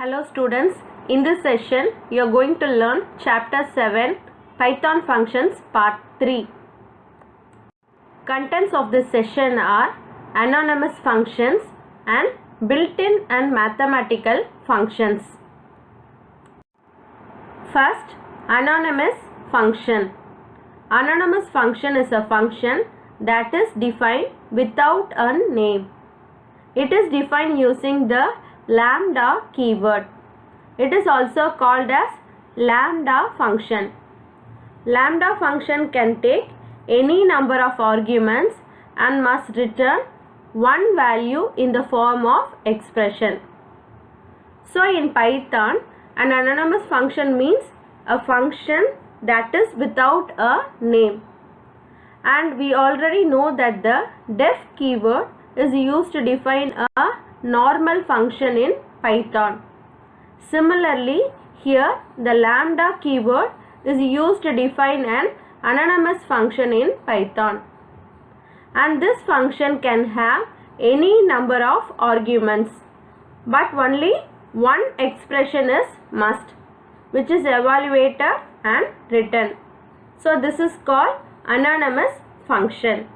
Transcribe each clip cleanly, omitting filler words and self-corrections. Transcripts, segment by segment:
Hello students, in this session you are going to learn chapter 7 Python functions part 3. Contents of this session are anonymous functions and built-in and mathematical functions. First, anonymous function. Anonymous function is a function that is defined without a name. It is defined using the lambda keyword. It is also called as lambda function. Lambda function can take any number of arguments and must return one value in the form of expression. So in Python, an anonymous function means a function that is without a name. And we already know that the def keyword is used to define a normal function in Python. Similarly, here the lambda keyword is used to define an anonymous function in Python. And this function can have any number of arguments, but only one expression is must, which is evaluated and written. So this is called anonymous function.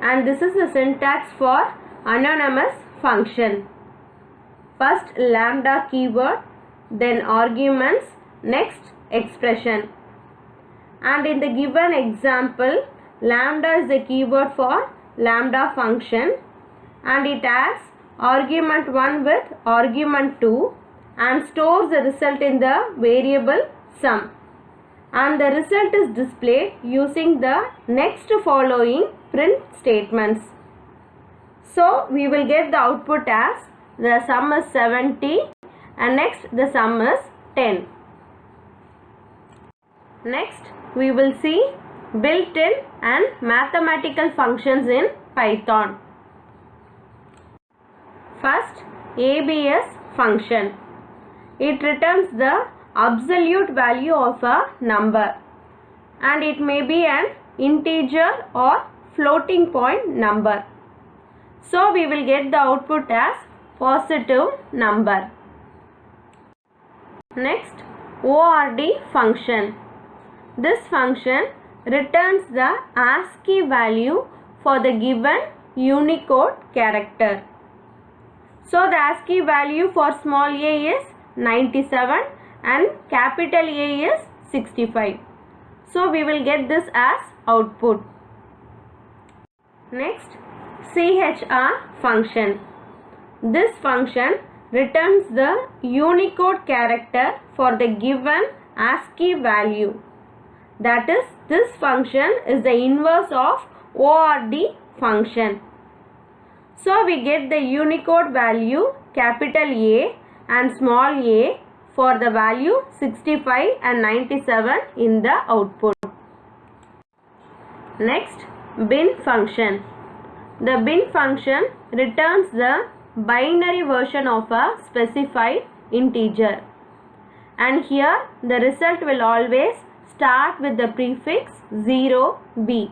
And this is the syntax for anonymous function. First lambda keyword, then arguments, next expression. And in the given example, lambda is the keyword for lambda function and it adds argument 1 with argument 2 and stores the result in the variable sum. And the result is displayed using the next following print statements. So we will get the output as the sum is 70 and next the sum is 10. Next we will see built-in and mathematical functions in Python. First, ABS function. It returns the absolute value of a number and it may be an integer or floating point number. So we will get the output as positive number. Next, ORD function. This function returns the ASCII value for the given Unicode character. So the ASCII value for small a is 97 and capital A is 65. So we will get this as output. Next, CHR function. This function returns the Unicode character for the given ASCII value. That is, this function is the inverse of ORD function. So we get the Unicode value capital A and small a for the value 65 and 97 in the output. Next, bin function. The bin function returns the binary version of a specified integer. And here the result will always start with the prefix 0b.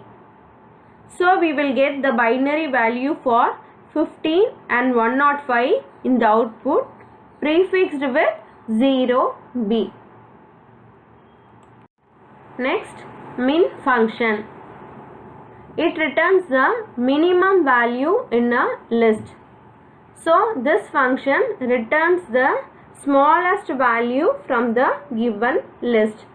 So we will get the binary value for 15 and 105 in the output prefixed with 0b. Next, min function. It returns the minimum value in a list. So this function returns the smallest value from the given list.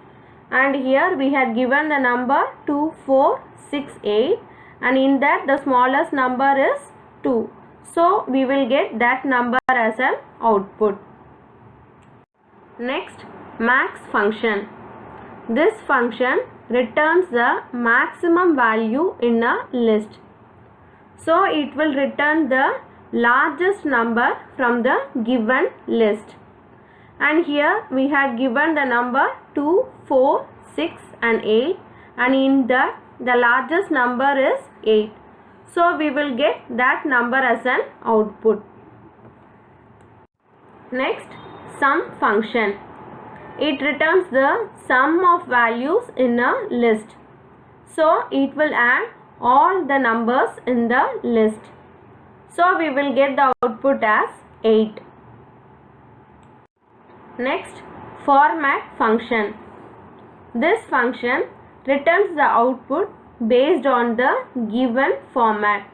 And here we had given the number 2468 and in that the smallest number is 2. So we will get that number as an output. Next, max function. This function returns the maximum value in a list. So it will return the largest number from the given list. And here we had given the number 2, 4, 6 and 8 and in that the largest number is 8. So we will get that number as an output. Next, sum function. It returns the sum of values in a list. So it will add all the numbers in the list. So we will get the output as 8. Next, format function. This function returns the output based on the given format.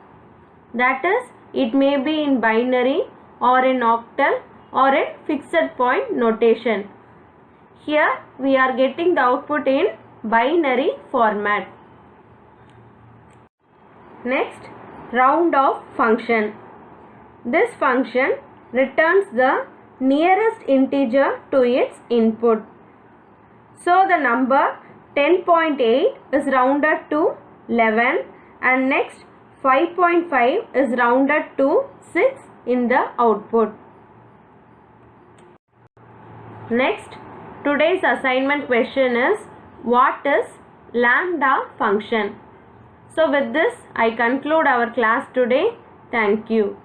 That is, it may be in binary or in octal or in fixed point notation. Here we are getting the output in binary format. Next, round off function. This function returns the nearest integer to its input. So the number 10.8 is rounded to 11 and next 5.5 is rounded to 6 in the output. Next, today's assignment question is, what is lambda function? So with this I conclude our class today. Thank you.